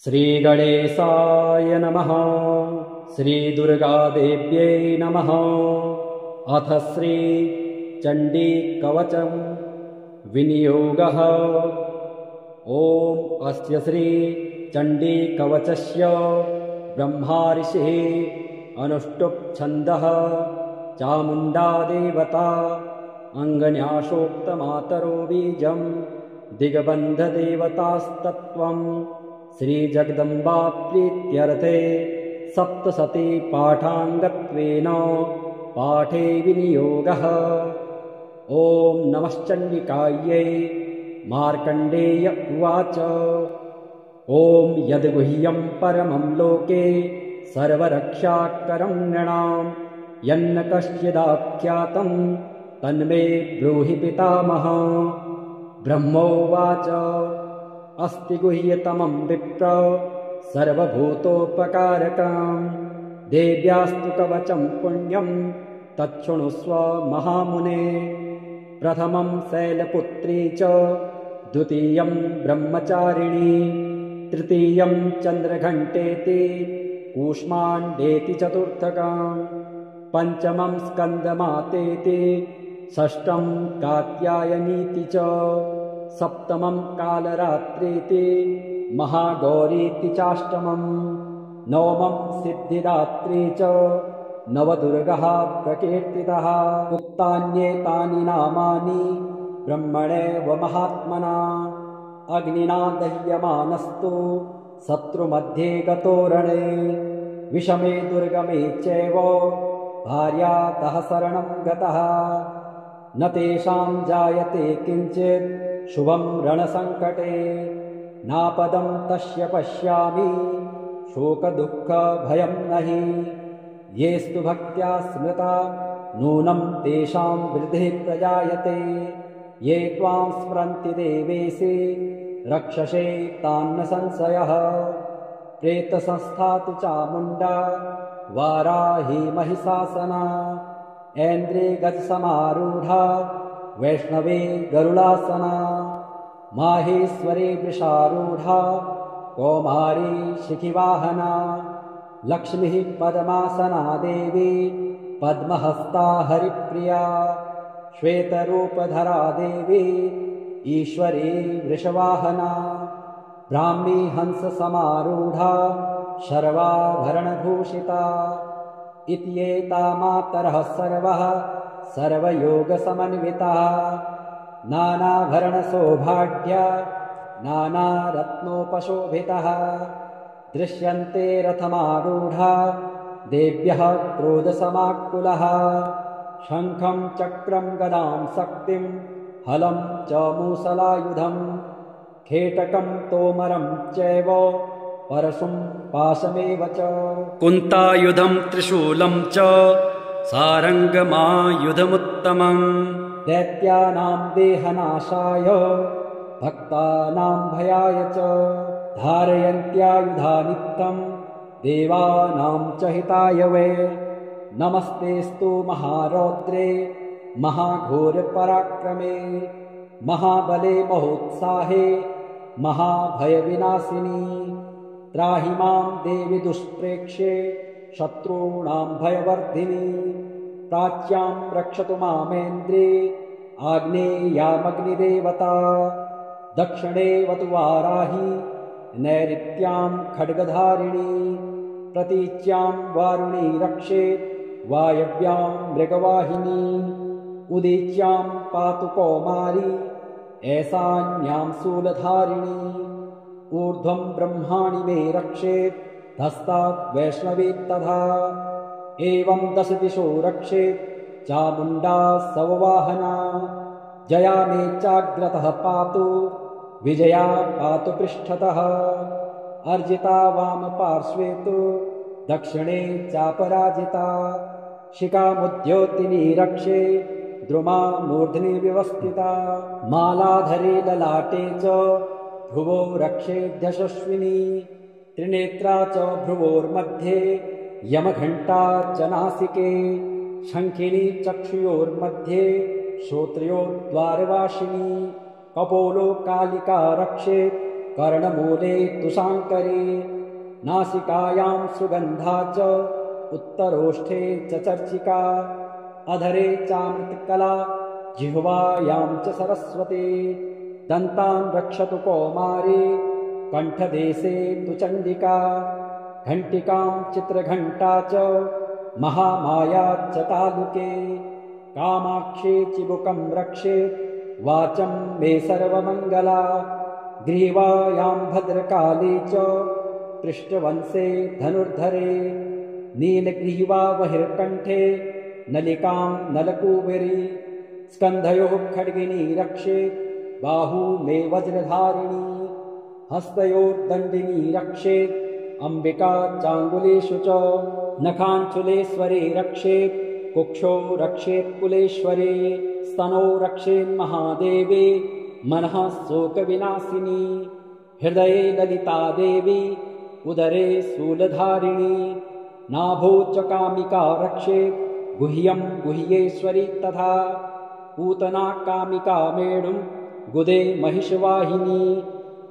श्रीगणेशाय नमः। श्रीदुर्गादेव्यै नमः। अथ श्रीचण्डीकवचं विनियोगः। ॐ अस्य श्रीचण्डीकवचस्य ब्रह्मार्षिः अनुष्टुप् छन्दः चामुण्डा देवता अङ्गन्यासोक्तमातरो बीजं दिग्बन्धदेवतास्तत्त्वं श्रीजगदम्बा प्रीत्यर्थे सप्तशती पाठाङ्गत्वेन पाठे विनियोगः। ॐ नमश्चण्डिकायै। मार्कण्डेय उवाच। ॐ यद्गुह्यं परमं लोके सर्वरक्षाकरं नृणां यन्न कश्चिदाख्यातं तन्मे ब्रूहि पितामह। ब्रह्मोवाच। अस्ति गुह्यतमं विप्र सर्वभूतोपकारकं देव्यास्तु कवचं पुण्यं तच्छृणुस्व महामुने। प्रथमं शैलपुत्री च द्वितीयं ब्रह्मचारिणी तृतीयं चन्द्रघण्टेति कूष्माण्डेति चतुर्थकं पञ्चमं स्कन्दमातेति षष्ठं कात्यायनीति च सप्तमं कालरात्रीति महागौरीति चाष्टमं नवमं सिद्धिदात्री च नवदुर्गः प्रकीर्तितः। उक्तान्येतानि नामानि ब्रह्मणैव महात्मना अग्निना दह्यमानस्तु शत्रुमध्ये गतो रणे विषमे दुर्गमे चैव भार्यातः शरणं गतः न तेषां जायते किञ्चित् शुभं रणसङ्कटे नापदं तस्य पश्यामि शोकदुःखभयं नहि येस्तु भक्त्या स्मृता नूनं तेषां वृद्धिः प्रजायते ये त्वां स्मरन्ति देवेशे रक्षसे तान्न संशयः। प्रेतसंस्था तु चामुण्डा वाराही महिषासना ऐन्द्रे गजसमारूढा वैष्णवे गरुडासना माहेश्वरे वृषारूढा कौमारी शिखिवाहना लक्ष्मीः पद्मासना देवी पद्महस्ता हरिप्रिया श्वेतरूपधरा देवी ईश्वरी वृषवाहना ब्राह्मी हंससमारूढा सर्वाभरणभूषिता इत्येता मातरः सर्वः सर्वयोगसमन्विताः नानाभरणशोभाढ्या नानारत्नोपशोभितः दृश्यन्ते रथमारूढा देव्यः क्रोधसमाकुलः शङ्खं चक्रं गदां शक्तिं हलं च मूसलायुधं खेटकं तोमरं चैव परशुं पाशमेव च कुन्तायुधं त्रिशूलं च सारङ्गमायुधमुत्तमम् दैत्यानां देहनाशाय भक्तानां भयाय च धारयन्त्यायुधानित्यं देवानां च हिताय वै नमस्तेस्तु महारौद्रे महाघोरपराक्रमे महाबले महोत्साहे महाभयविनाशिनी त्राहि मां देवि दुष्प्रेक्ष्ये शत्रूणां भयवर्धिनी प्राच्यां रक्षतु मामेन्द्रे आग्नेयामग्निदेवता दक्षिणे वतु वाराही नैऋत्यां खड्गधारिणी प्रतीच्यां वारुणी रक्षेत् वायव्यां मृगवाहिनी उदीच्यां पातु कौमारी ऐशान्यां शूलधारिणी ऊर्ध्वं ब्रह्माणि मे रक्षेत् हस्तात् वैष्णवी तथा एवं दश दिशो रक्षेत् चामुण्डा सववाहना जया मे चाग्रतः पातु विजया पातु पृष्ठतः अर्जिता वामपार्श्वे तु दक्षिणे चापराजिता शिखामुद्योतिनी रक्षे द्रुमा मूर्ध्नि व्यवस्थिता मालाधरे ललाटे च भ्रुवो रक्षेध्यशस्विनी त्रिनेत्रा च भ्रुवोर्मध्ये यमघण्टा च नासिके शङ्खिनी चक्षुयोर्मध्ये श्रोत्रयोर्द्वारवासिनी कपोलो कालिका रक्षेत् कर्णमूले तुषाङ्करे नासिकायां सुगन्धा च उत्तरोष्ठे च चर्चिका अधरे चामृतकला जिह्वायां च सरस्वती दन्तान् रक्षतु कौमारी कण्ठदेशे तु चण्डिका घण्टिकां चित्रघण्टा च महामाया च तालुके कामाक्षे चिबुकं रक्षेत् वाचं मे सर्वमङ्गला ग्रीवायां भद्रकाली च पृष्ठवंशे धनुर्धरे नीलग्रीवा बहिर्कण्ठे नलिकां नलकूबरी स्कन्धयोः खड्गिनी रक्षेत् बाहू मे वज्रधारिणी हस्तयोर्दण्डिनी रक्षेत् अम्बिका चाङ्गुलेषु च नखाञ्चुलेश्वरे रक्षेत् कुक्षौ रक्षेत् कुलेश्वरे स्तनौ रक्षेन्महादेवी मनः शोकविनाशिनी हृदये ललिता देवी उदरे शूलधारिणी नाभौ च कामिका रक्षेत् गुह्यं गुह्येश्वरी तथा पूतना कामिका मेढुं गुदे महिषवाहिनी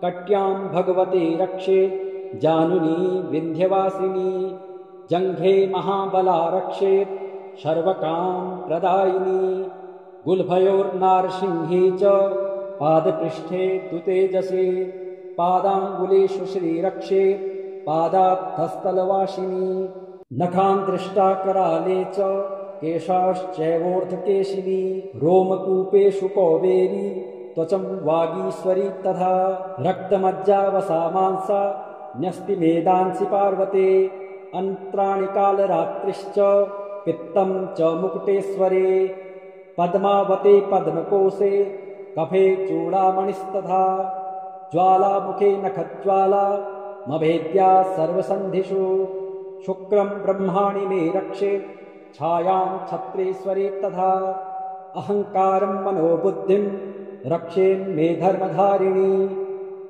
कट्यां भगवती रक्षेत् जानुनी विन्ध्यवासिनी जङ्घे महाबला रक्षेत् शर्वकां प्रदायिनी गुल्फयोर्नारसिंही च पादपृष्ठे तु तेजसे पादाङ्गुलेषु श्रीरक्षेत् पादात्थस्थलवासिनी नखान् कराले च केशाश्चैवोर्ध्वकेशिनी रोमकूपेषु कौबेरी त्वचं वागीश्वरी तथा रक्तमज्जावसामांसा न्यस्तिमेदांसि पार्वते अन्त्राणि कालरात्रिश्च पित्तं च मुकुटेश्वरे पद्मावते पद्मकोशे कफे चूडामणिस्तथा ज्वालामुखे नखज्वाला मभेद्या सर्वसन्धिषु शुक्रं ब्रह्माणि मे रक्षेत् छायां छत्रेश्वरी तथा अहङ्कारं मनोबुद्धिं रक्षेन्मे धर्मधारिणी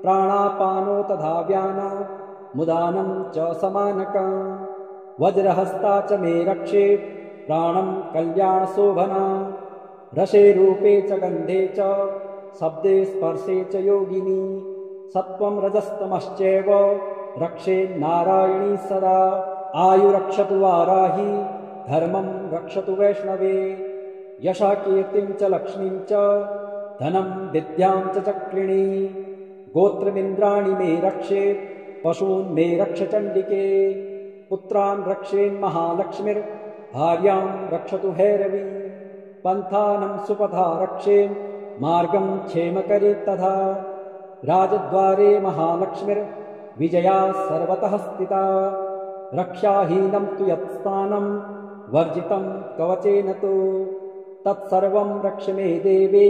प्राणापानो तथा व्याना मुदानं च समानकं वज्रहस्ता च मे रक्षेत् प्राणं कल्याणशोभना रसे रूपे च गन्धे च शब्दे स्पर्शे च योगिनी सत्त्वं रजस्तमश्चैव रक्षेन्नारायणी सदा आयुरक्षतु वाराही धर्मं रक्षतु वैष्णवे यशा कीर्तिं च लक्ष्मीं च धनं विद्यां च चक्रिणी गोत्रमिन्द्राणि मे रक्षेत् पशून् मे रक्ष चण्डिके पुत्रान् रक्षेन्महालक्ष्मीर्भार्यां रक्षतु भैरवी पन्थानं सुपथा रक्षेन् मार्गं क्षेमकरी तथा राजद्वारे महालक्ष्मीर्विजया सर्वतः स्थिता रक्षाहीनं तु यत्स्थानं वर्जितं कवचेन तु तत्सर्वं रक्ष मे देवे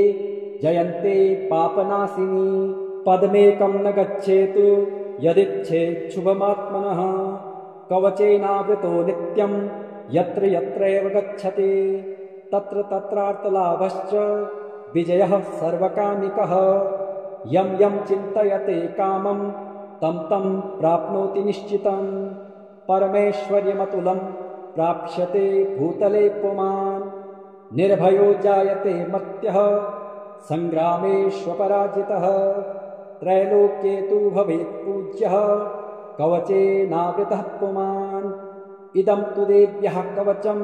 जयन्ते पापनाशिनी पद्मेकं न गच्छेतु यदिच्छेच्छुभमात्मनः कवचेनावृतो नित्यं यत्र यत्रैव गच्छति तत्र तत्रार्थलाभश्च विजयः सर्वकामिकः यं यं चिन्तयते कामं तं तं प्राप्नोति निश्चितं परमेश्वर्यमतुलं प्राप्स्यते भूतले पुमान् निर्भयो जायते मर्त्यः सङ्ग्रामेष्वपराजितः त्रैलोक्ये तु भवेत् पूज्यः कवचेनावृतः पुमान् इदं तु देव्यः कवचं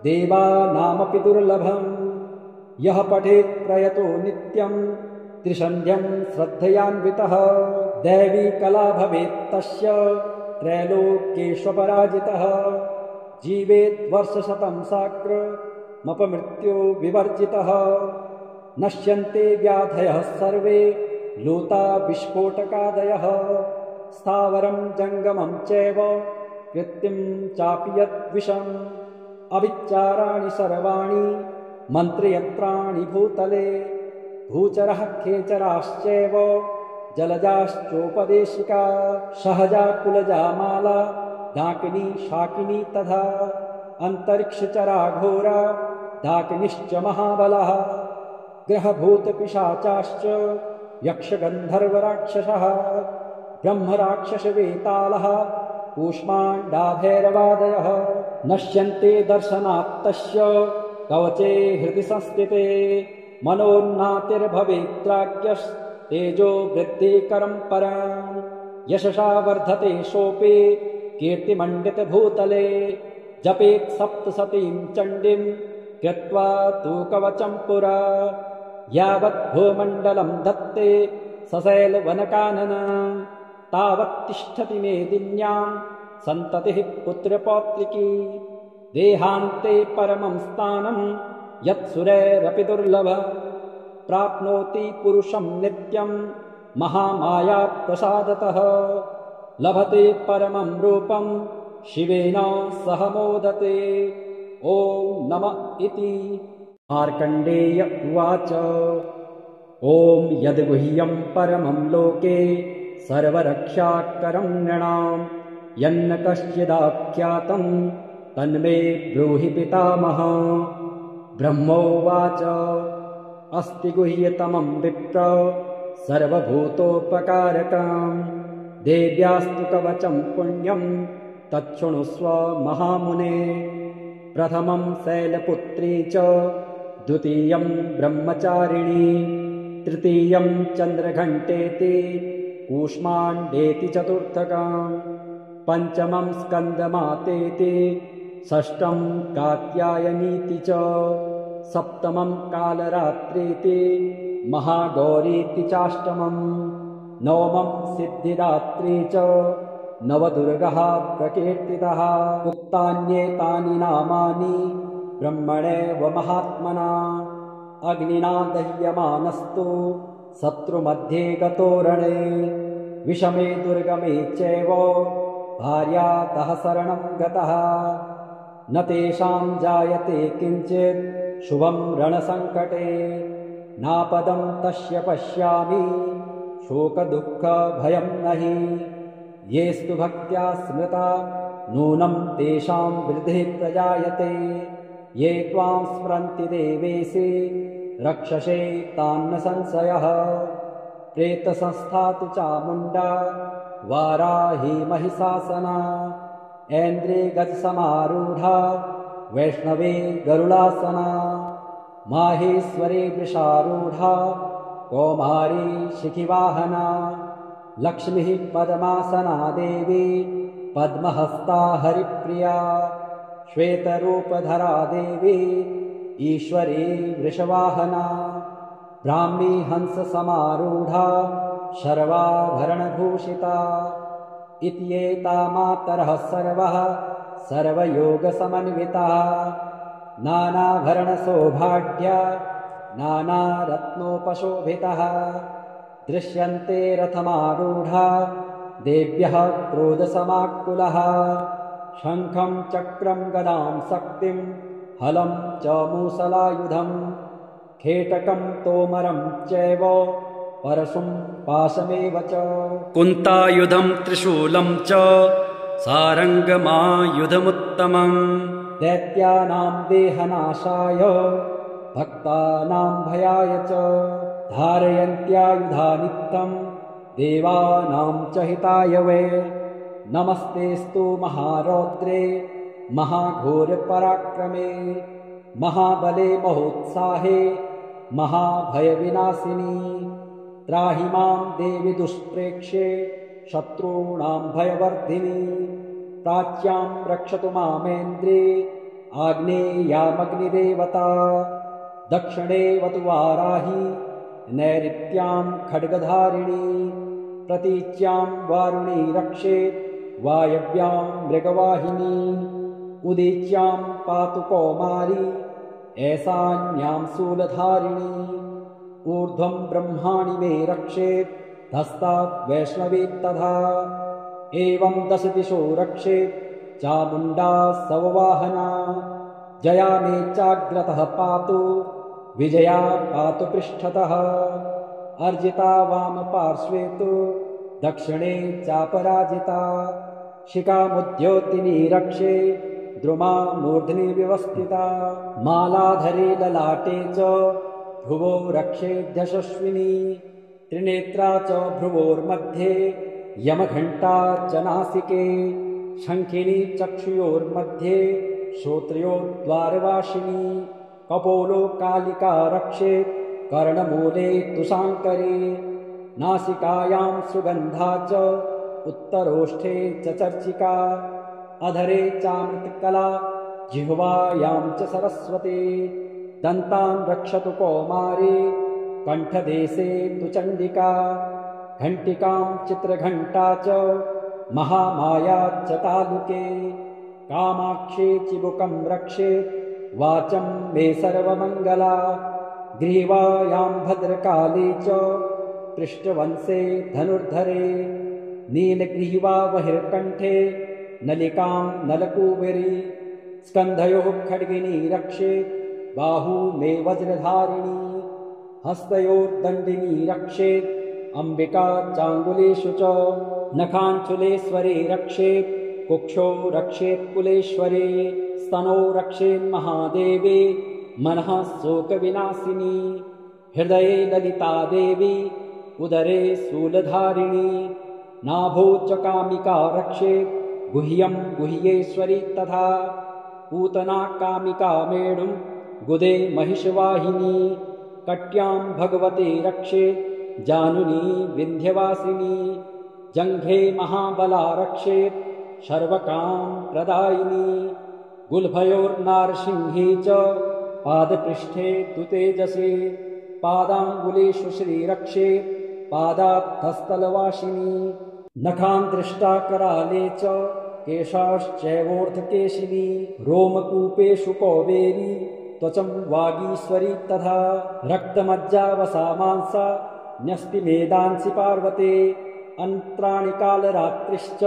देवानामपि दुर्लभम् यः पठेत् प्रयतो नित्यं त्रिसन्ध्यं श्रद्धयान्वितः दैवी कला भवेत् तस्य त्रैलोक्येष्वपराजितः जीवेत् वर्षशतं साग्रमपमृत्यो विवर्जितः नश्यन्ते व्याधयः सर्वे लूता विस्फोटकादयः स्थावरं जङ्गमं चैव कृत्तिं चापि यद्विषम् अविच्चाराणि सर्वाणि मन्त्रयन्त्राणि भूतले भूचरः खेचराश्चैव जलजाश्चोपदेशिका सहजा कुलजा माला डाकिनी शाकिनी तथा अन्तरिक्षचरा घोरा डाकिनीश्च महाबलः ग्रहभूतपिशाचाश्च यक्षगन्धर्वराक्षसः ब्रह्मराक्षसवेतालः कूष्माण्डाभैरवादयः नश्यन्ते दर्शनात्तस्य कवचे हृदि संस्थिते मनोन्नातिर्भवेत्राज्ञश्च तेजो वृद्धिकरं परं यशसा वर्धते सोऽपि कीर्तिमण्डितभूतले जपेत् सप्तशतीं चण्डीं कृत्वा तु कवचं पुरा यावत् भूमण्डलं धत्ते सशैलवनकानन तावत् तिष्ठति मेदिन्यां सन्ततिः पुत्रपौत्रिकी देहान्ते परमं स्थानं यत्सुरैरपि दुर्लभः प्राप्नोति पुरुषं नित्यं महामाया प्रसादतः लभते परमं रूपं शिवेन सह मोदते ॐ नमः इति। मार्कण्डेय उवाच ॐ यद्गुह्यं परमं लोके सर्वरक्षाकरं नृणां यन्न कश्चिदाख्यातं तन्मे ब्रूहि पितामह। ब्रह्मोवाच अस्ति गुह्यतमं विप्र सर्वभूतोपकारकं देव्यास्तु कवचं पुण्यं तच्छृणुस्व महामुने। प्रथमं शैलपुत्री च द्वितीयं ब्रह्मचारिणी तृतीयं चन्द्रघण्टेति कूष्माण्डेति चतुर्थकं पञ्चमं स्कन्दमातेति षष्ठं कात्यायनीति च सप्तमं कालरात्रीति महागौरीति चाष्टमं नवमं सिद्धिदात्री च नवदुर्गः प्रकीर्तितः। उक्तान्येतानि नामानि ब्रह्मणैव महात्मना अग्निना दह्यमानस्तु शत्रुमध्ये गतो रणे विषमे दुर्गमे चैव भार्यातः शरणं गतः न तेषां जायते किञ्चित् शुभं रणसङ्कटे नापदं तस्य पश्यामि शोकदुःखभयं नहि येस्तु भक्त्या स्मृता नूनं तेषां वृद्धिः प्रजायते ये त्वां स्मरन्ति देवेशे रक्षसे तान्न संशयः। प्रेतसंस्था तु चामुण्डा वाराही महिषासना ऐन्द्रे गजसमारूढा वैष्णवे गरुडासना माहेश्वरे वृषारूढा कौमारी शिखिवाहना लक्ष्मीः पद्मासना देवी पद्महस्ता हरिप्रिया श्वेतरूपधरा देवी ईश्वरी वृषवाहना ब्राह्मी हंससमारूढा शर्वाभरणभूषिता इत्येता मातरः सर्वः सर्वयोगसमन्विताः नानाभरणशोभाढ्या नानारत्नोपशोभितः दृश्यन्ते रथमारूढा देव्यः क्रोधसमाकुलः शङ्खं चक्रं गदां शक्तिं हलं च मूसलायुधं खेटकं तोमरं चैव परशुं पाशमेव च कुन्तायुधं त्रिशूलं च सारङ्गमायुधमुत्तमम् दैत्यानां देहनाशाय भक्तानां भयाय च धारयन्त्यायुधानित्यं देवानां च हिताय वै नमस्तेस्तु महारौद्रे महाघोरपराक्रमे महाबले महोत्साहे महाभयविनाशिनी त्राहि मां देवि दुष्प्रेक्ष्ये शत्रूणां भयवर्धिनी प्राच्यां रक्षतु मामेन्द्रे आग्नेयामग्निदेवता दक्षिणे वतु वाराही नैऋत्यां खड्गधारिणी प्रतीच्यां वारुणी रक्षेत् वायव्यां मृगवाहिनी उदीच्यां पातु कौमारी ऐशान्यां शूलधारिणी ऊर्ध्वं ब्रह्माणि मे रक्षेत् हस्तात् वैष्णवी तथा एवं दश दिशो रक्षेत् चामुण्डा सववाहना जया मे चाग्रतः पातु विजया पातु पृष्ठतः अर्जिता वामपार्श्वे तु दक्षिणे चापराजिता शिखामुद्योतिनी रक्षे द्रुमा मूर्ध्नि व्यवस्थिता मालाधरे ललाटे च भ्रुवो रक्षेद्यशस्विनी त्रिनेत्रा च भ्रुवोर्मध्ये यमघण्टा च नासिके शङ्खिनी चक्षुयोर्मध्ये श्रोत्रयोर्द्वारवासिनी कपोलो कालिका रक्षेत् कर्णमूले तु शाङ्करे नासिकायां सुगन्धा च उत्तरोष्ठे च चर्चिका अधरे चामृतकला जिह्वायां च सरस्वती दन्तान् रक्षतु कौमारी कण्ठदेशे तु चण्डिका घण्टिकां चित्रघण्टा च महामाया च तालुके कामाक्षे चिबुकं रक्षेत् वाचं मे सर्वमङ्गला ग्रीवायां भद्रकाली च पृष्ठवंशे धनुर्धरे नीलग्रीवा बहिर्कण्ठे नलिकां नलकूबरी स्कन्धयोः खड्गिनी रक्षेत् बाहू मे वज्रधारिणी हस्तयोर्दण्डिनी रक्षेत् अम्बिका चाङ्गुलेषु च नखाञ्चुलेश्वरे रक्षेत् कुक्षौ रक्षेत् कुलेश्वरे स्तनौ रक्षेन्महादेवी मनः शोकविनाशिनी हृदये ललिता देवी उदरे शूलधारिणी नाभौ च कामिका रक्षेत् गुह्यं गुह्येश्वरी तथा पूतना कामिका मेढुं गुदे महिषवाहिनी कट्यां भगवते रक्षेत् जानुनी विन्ध्यवासिनी जङ्घे महाबला रक्षेत् शर्वकां प्रदायिनी गुल्फयोर्नारसिंही च पादपृष्ठे तु तेजसे पादाङ्गुलेषु श्रीरक्षेत् पादात्थस्थलवासिनी नखान् कराले च केशाश्चैवोर्धकेशिनी रोमकूपेषु कौबेरी त्वचं वागीश्वरी तथा रक्तमज्जावसा मांसा न्यस्तिमेदांसि पार्वते अन्त्राणि कालरात्रिश्च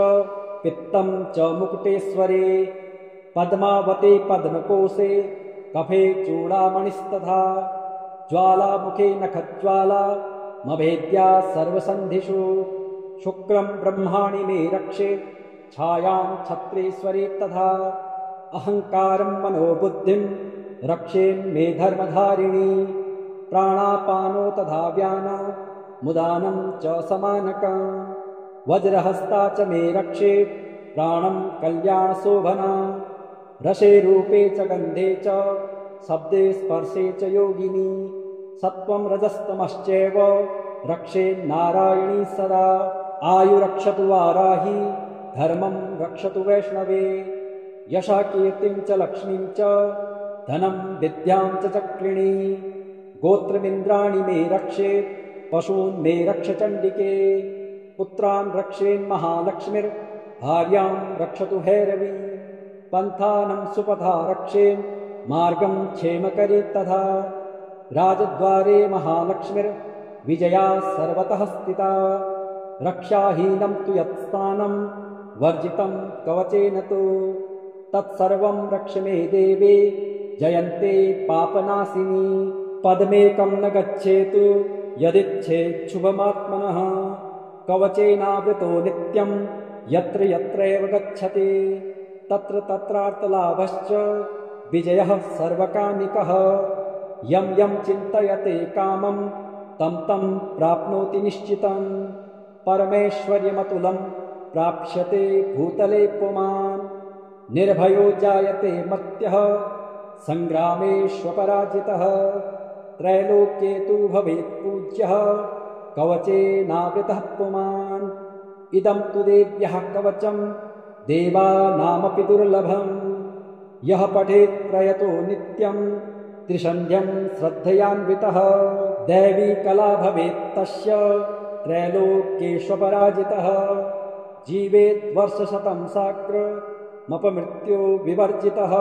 पित्तं च मुकुटेश्वरे पद्मावते पद्मकोशे कफे चूडामणिस्तथा ज्वालामुखे नखज्वाला मभेद्या सर्वसन्धिषु शुक्रं ब्रह्माणि मे रक्षेत् छायां छत्रेश्वरी तथा अहङ्कारं मनोबुद्धिं रक्षेन्मे धर्मधारिणी प्राणापानो तथा व्याना मुदानं च समानकं वज्रहस्ता च मे रक्षेत् प्राणं कल्याणशोभना रसे रूपे च गन्धे च शब्दे स्पर्शे च योगिनी सत्त्वं रजस्तमश्चैव रक्षेन्नारायणी सदा आयुरक्षतु वाराही धर्मं रक्षतु वैष्णवे यशः कीर्तिं च लक्ष्मीं च धनं विद्यां च चक्रिणी गोत्रमिन्द्राणि मे रक्षेत् पशून् मे रक्ष चण्डिके पुत्रान् रक्षेन्महालक्ष्मीर्भार्यां रक्षतु भैरवी पन्थानं सुपथा रक्षेन् मार्गं क्षेमकरी तथा राजद्वारे महालक्ष्मीर्विजया सर्वतः स्थिता रक्षाहीनं तु यत्स्थानं वर्जितं कवचेन तु तत्सर्वं रक्ष मे देवे जयन्ते पापनाशिनी पद्मेकं न गच्छेतु यदिच्छेच्छुभमात्मनः कवचेनावृतो नित्यं यत्र यत्रैव गच्छति तत्र तत्रार्थलाभश्च विजयः सर्वकामिकः यं यं चिन्तयते कामं तं तं प्राप्नोति निश्चितं परमेश्वर्यमतुलं प्राप्स्यते भूतले पुमान् निर्भयो जायते मर्त्यः संग्रामेष्वपराजितः त्रैलोक्ये तु भवेत् पूज्यः कवचेनावृतः पुमान् इदं तु देव्यः कवचं देवानामपि दुर्लभम् यः पठेत् प्रयतो नित्यं त्रिसन्ध्यं श्रद्धयान्वितः दैवी कला भवेत् तस्य त्रैलोक्येष्वपराजितः जीवेत् वर्षशतं साग्रमपमृत्यो विवर्जितः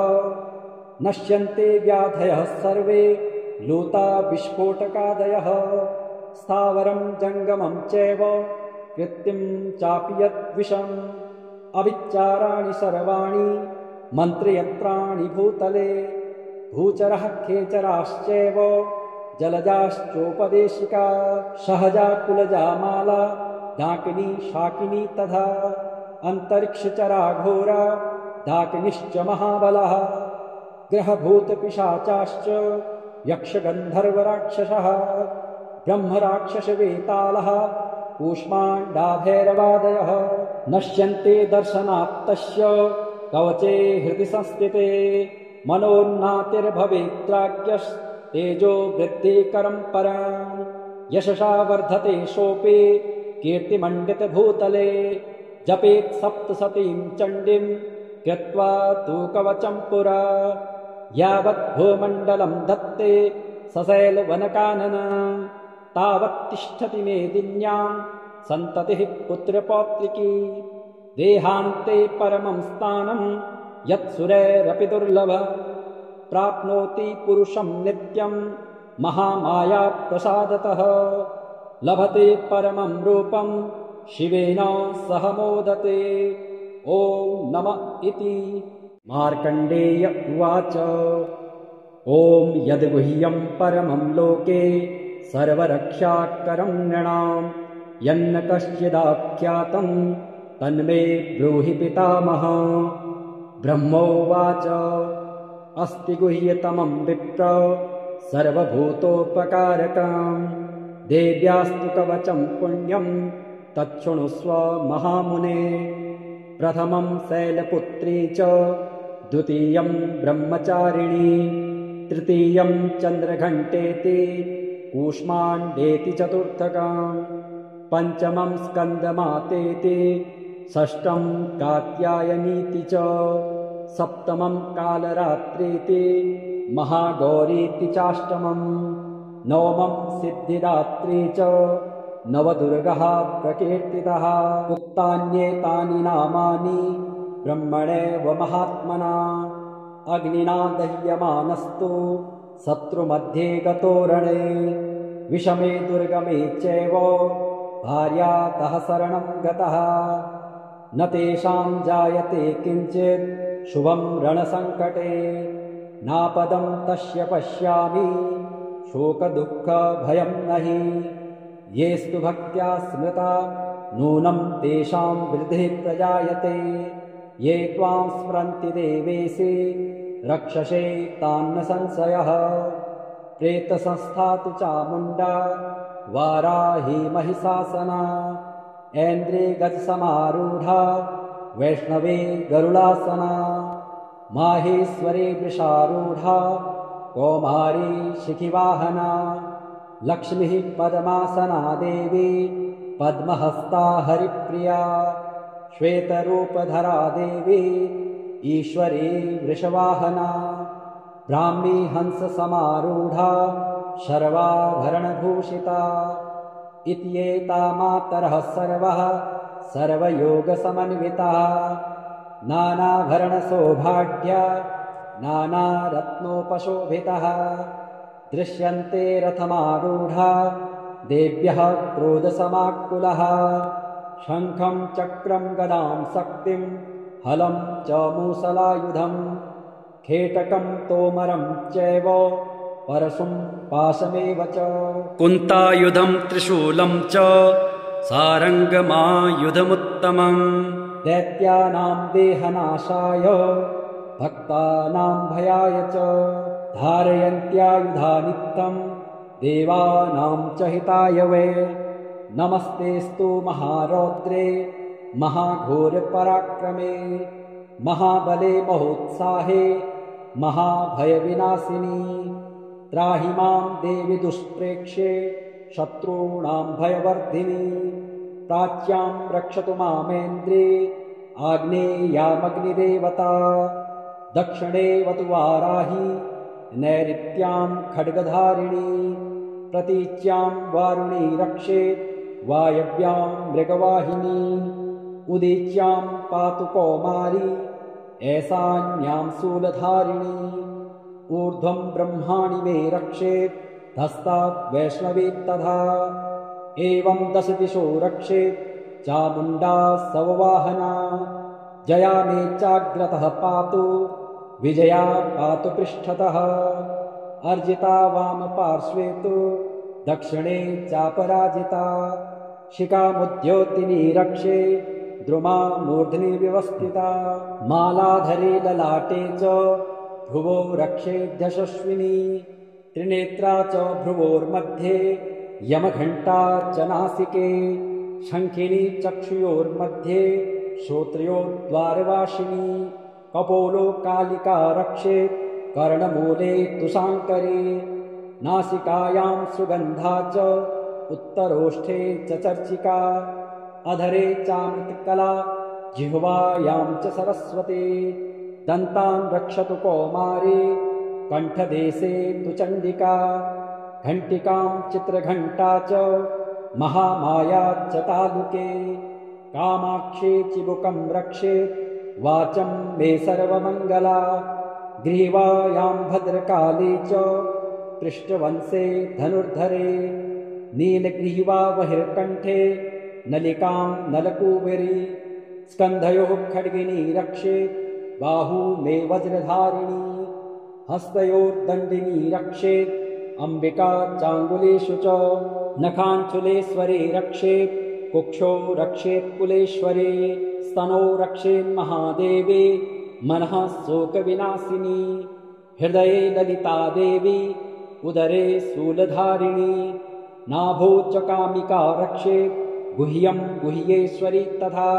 नश्यन्ते व्याधयः सर्वे लूता विस्फोटकादयः स्थावरं जङ्गमं चैव कृत्तिं चापि यद्विषम् अविच्चाराणि सर्वाणि मन्त्रयन्त्राणि भूतले भूचरः खेचराश्चैव जलजाश्चोपदेशिका सहजा कुलजा माला डाकिनी शाकिनी तथा अन्तरिक्षचरा घोरा डाकिनीश्च महाबलः ग्रहभूतपिशाचाश्च यक्षगन्धर्वराक्षसः ब्रह्मराक्षसवेतालः कूष्माण्डाभैरवादयः नश्यन्ते दर्शनात्तस्य कवचे हृदि संस्थिते मनोन्नातिर्भवेत्राज्ञस्तेजो वृद्धिकरं परम् यशसा वर्धते सोऽपि कीर्तिमण्डितभूतले जपेत् सप्तशतीं चण्डीं कृत्वा तु कवचं पुरा यावत् भूमण्डलं धत्ते सशैलवनकानन तावत् तिष्ठति मेदिन्यां सन्ततिः पुत्रपौत्रिकी देहान्ते परमं स्थानं यत्सुरैरपि दुर्लभः प्राप्नोति पुरुषं नित्यं महामाया प्रसादतः लभते परमं रूपं शिवेन सह मोदते ॐ नमः इति। मार्कण्डेय उवाच ॐ यद्गुह्यं परमं लोके सर्वरक्षाकरं नृणां यन्न कश्चिदाख्यातं तन्मे ब्रूहि पितामह। ब्रह्मोवाच अस्ति गुह्यतमं विप्र सर्वभूतोपकारकं देव्यास्तु कवचं पुण्यं तच्छृणुष्व महामुने। प्रथमं शैलपुत्री च द्वितीयं ब्रह्मचारिणी तृतीयं चन्द्रघण्टेति कूष्माण्डेति चतुर्थकं पञ्चमं स्कन्दमातेति षष्ठं कात्यायनीति च सप्तमं कालरात्रीति महागौरीति चाष्टमं नवमं सिद्धिदात्री च नवदुर्गः प्रकीर्तितः। उक्तान्येतानि नामानि ब्रह्मणैव महात्मना अग्निना दह्यमानस्तु शत्रुमध्ये गतो रणे विषमे दुर्गमे चैव भार्यातः शरणं गतः न तेषां जायते किञ्चित् शुभं रणसङ्कटे नापदं तस्य पश्यामि शोकदुःखभयं नहि येस्तु भक्त्या स्मृता नूनं तेषां वृद्धिः प्रजायते ये त्वां स्मरन्ति देवेशे रक्षसे तान्न संशयः। प्रेतसंस्था तु चामुण्डा वाराही महिषासना ऐन्द्रे गजसमारूढा वैष्णवे गरुडासना माहेश्वरे वृषारूढा कौमारी शिखिवाहना लक्ष्मीः पद्मासना देवी पद्महस्ता हरिप्रिया श्वेतरूपधरा देवी ईश्वरी वृषवाहना ब्राह्मी हंससमारूढा शर्वाभरणभूषिता इत्येता मातरः सर्वः सर्वयोगसमन्विताः नानाभरणशोभाढ्या नानारत्नोपशोभितः दृश्यन्ते रथमारूढा देव्यः क्रोधसमाकुलः शङ्खं चक्रं गदां शक्तिं हलं च मूसलायुधं खेटकं तोमरं चैव परशुं पाशमेव च कुन्तायुधं त्रिशूलं च सारङ्गमायुधमुत्तमं दैत्यानां देहनाशाय भक्तानां भयाय च धारयन्त्यायुधानित्यं देवानां च हिताय वै नमस्तेस्तु महारौद्रे महाघोरपराक्रमे महाबले महोत्साहे महाभयविनाशिनी त्राहि मां देवि दुष्प्रेक्षे शत्रूणां भयवर्धिनी प्राच्यां रक्षतु मामेन्द्रे आग्नेयामग्निदेवता दक्षिणे वतु वाराही नैऋत्यां खड्गधारिणी प्रतीच्यां वारुणी रक्षेत् वायव्यां मृगवाहिनी उदीच्यां पातु कौमारी ऐसान्यां शूलधारिणी ऊर्ध्वं ब्रह्माणि मे रक्षेत् हस्तात् वैष्णवी तथा एवं दश दिशो रक्षेत् चामुण्डा सववाहना जया मे चाग्रतः पातु विजया पातु पृष्ठतः अर्जिता वामपार्श्वे तु दक्षिणे चापराजिता शिखामुद्योतिनी रक्षे द्रुमा मूर्ध्नि व्यवस्थिता मालाधरे ललाटे च भ्रुवो रक्षेद्यशस्विनी त्रिनेत्रा च भ्रुवोर्मध्ये यमघण्टा च नासिके शङ्खिनी चक्षुयोर्मध्ये श्रोत्रयोर्द्वारवासिनी कपोलो कालिका रक्षेत् कर्णमूले तु शाङ्करी नासिकायां सुगन्धा च उत्तरोष्ठे च चर्चिका अधरे चामृतकला जिह्वायां च सरस्वती दन्तान् रक्षतु कौमारी कण्ठदेशे तु चण्डिका घण्टिकां चित्रघण्टा च महामाया च तालुके कामाक्षी चिबुकं रक्षेत् वाचं मे सर्वमङ्गला ग्रीवायां भद्रकाली च पृष्ठवंशे धनुर्धरे नीलग्रीवा बहिर्कण्ठे नलिकां नलकूबरी स्कन्धयोः खड्गिनी रक्षेत् बाहू मे वज्रधारिणी हस्तयोर्दण्डिनी रक्षेत् अम्बिका चाङ्गुलेषु च नखाञ्चुलेश्वरे रक्षेत् कुक्षौ रक्षेत् कुलेश्वरे स्तनौ रक्षेत् महादेवी मनः शोकविनाशिनी हृदये ललिता देवी उदरे शूलधारिणी नाभौ च कामिका रक्षेत् गुह्यं गुह्येश्वरी तथा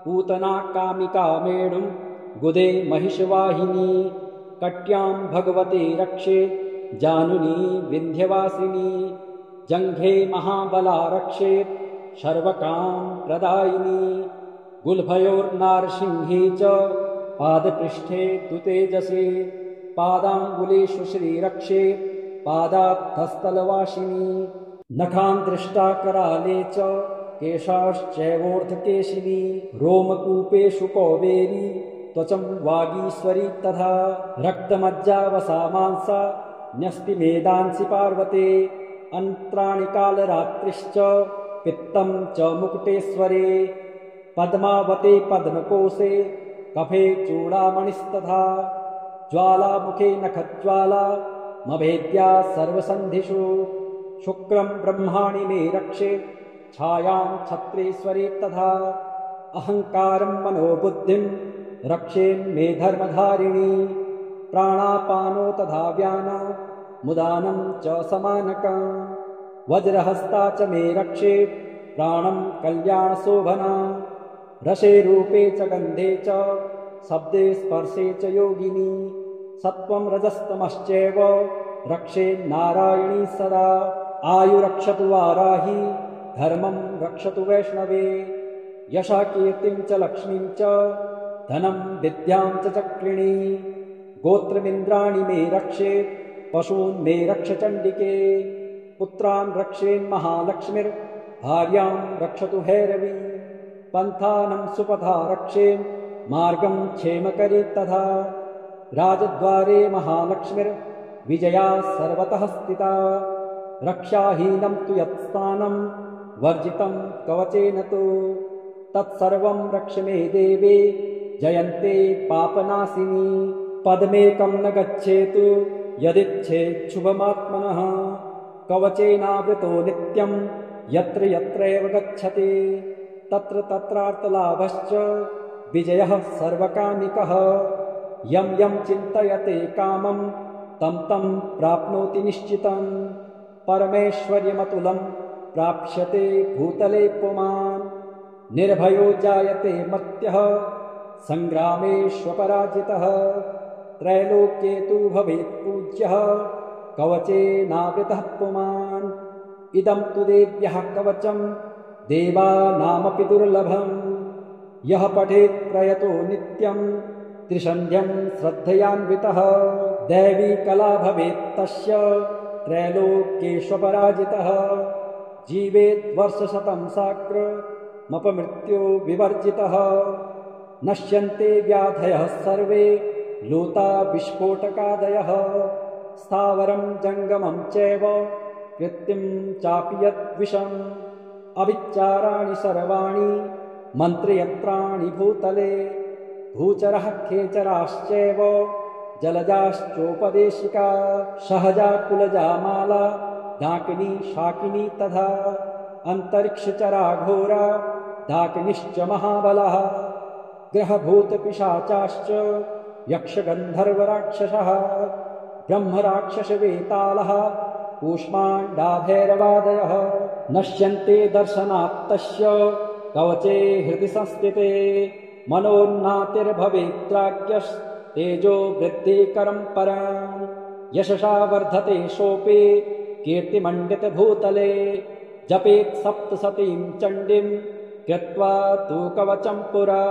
पूतना कामिका मेढुं गुदे महिषवाहिनी कट्यां भगवती रक्षेत् जानुनी विन्ध्यवासिनी जङ्घे महाबला रक्षेत् शर्वकां प्रदायिनी गुल्फयोर्नारसिंही च पादपृष्ठे तु तेजसे पादाङ्गुलेषु श्रीरक्षेत् पादात्थस्थलवासिनी नखान् दृष्टा कराले च केशाश्चैवोर्ध्वकेशिनी रोमकूपेषु कौबेरी त्वचं वागीश्वरी तथा रक्तमज्जावसा मांसा न्यस्तिमेदांसि पार्वते अन्त्राणि कालरात्रिश्च पित्तं च मुकुटेश्वरे पद्मावते पद्मकोशे कफे चूडामणिस्तथा ज्वालामुखे नखज्वाला मभेद्या सर्वसन्धिषु शुक्रं ब्रह्माणि मे रक्षेत् छायां छत्रेश्वरी तथा अहङ्कारं मनोबुद्धिं रक्षेन्मे धर्मधारिणी प्राणापानो तथा व्याना मुदानं च समानकं वज्रहस्ता च मे रक्षेत् प्राणं कल्याणशोभना रसे रूपे च गन्धे च शब्दे स्पर्शे च योगिनी सत्त्वं रजस्तमश्चैव रक्षेन्नारायणी सदा आयुरक्षतु वाराही धर्मं रक्षतु वैष्णवे यशा कीर्तिं च लक्ष्मीं च धनं विद्यां च चक्रिणी गोत्रमिन्द्राणि मे रक्षेत् पशून् मे रक्ष चण्डिके पुत्रान् रक्षेन्महालक्ष्मीर् भार्यां रक्षतु भैरवी पन्थानं सुपथा रक्षेन् मार्गं क्षेमकरी तथा राजद्वारे महालक्ष्मीर् विजया सर्वतः स्थिता रक्षाहीनं तु यत्स्थानं वर्जितं कवचेन तु तत्सर्वं रक्ष मे देवे जयन्ते पापनाशिनी पद्मेकं न गच्छेतु यदिच्छेच्छुभमात्मनः कवचेनावृतो नित्यं यत्र यत्रैव गच्छति तत्र तत्रार्थलाभश्च विजयः सर्वकामिकः यं यं चिन्तयते कामं तं तं प्राप्नोति निश्चितं परमेश्वर्यमतुलं प्राप्स्यते भूतले पुमान् निर्भयो जायते मर्त्यः सङ्ग्रामेष्वपराजितः त्रैलोक्ये तु भवेत् पूज्यः कवचेनावृतः पुमान् इदं तु देव्यः कवचं देवानामपि दुर्लभम् यः पठेत् प्रयतो नित्यं त्रिसन्ध्यं श्रद्धयान्वितः दैवी कला भवेत् तस्य त्रैलोक्येष्वपराजितः जीवेत् वर्षशतं साग्रमपमृत्यो विवर्जितः नश्यन्ते व्याधयः सर्वे लूता विस्फोटकादयः स्थावरं जङ्गमं चैव कृत्तिं चापि यद्विषम् अविच्चाराणि सर्वाणि मन्त्रयन्त्राणि भूतले भूचरः खेचराश्चैव जलजाश्चोपदेशिका सहजा कुलजा माला डाकिनी शाकिनी तथा अन्तरिक्षचरा घोरा डाकिनीश्च महाबलः ग्रहभूतपिशाचाश्च यक्षगन्धर्वराक्षसः ब्रह्मराक्षसवेतालः कूष्माण्डाभैरवादयः नश्यन्ते दर्शनात्तस्य कवचे हृदि संस्थिते मनोन्नातिर्भवेत्राज्ञस्तेजो वृद्धिकरं परं यशसा वर्धते सोऽपि कीर्तिमण्डितभूतले जपेत् सप्तशतीं चण्डीं कृत्वा तु कवचं पुरा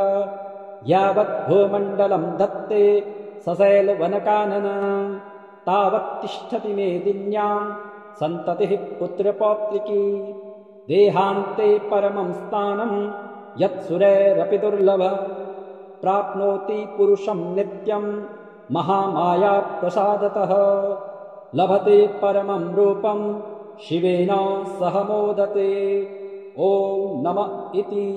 यावत् भूमण्डलं धत्ते सशैलवनकानन तावत् तिष्ठति मेदिन्यां सन्ततिः पुत्रपौत्रिकी देहान्ते परमं स्थानं यत्सुरैरपि दुर्लभ प्राप्नोति पुरुषं नित्यं महामाया प्रसादतः लभते परमं रूपं शिवेन सह मोदते ॐ नमः इति।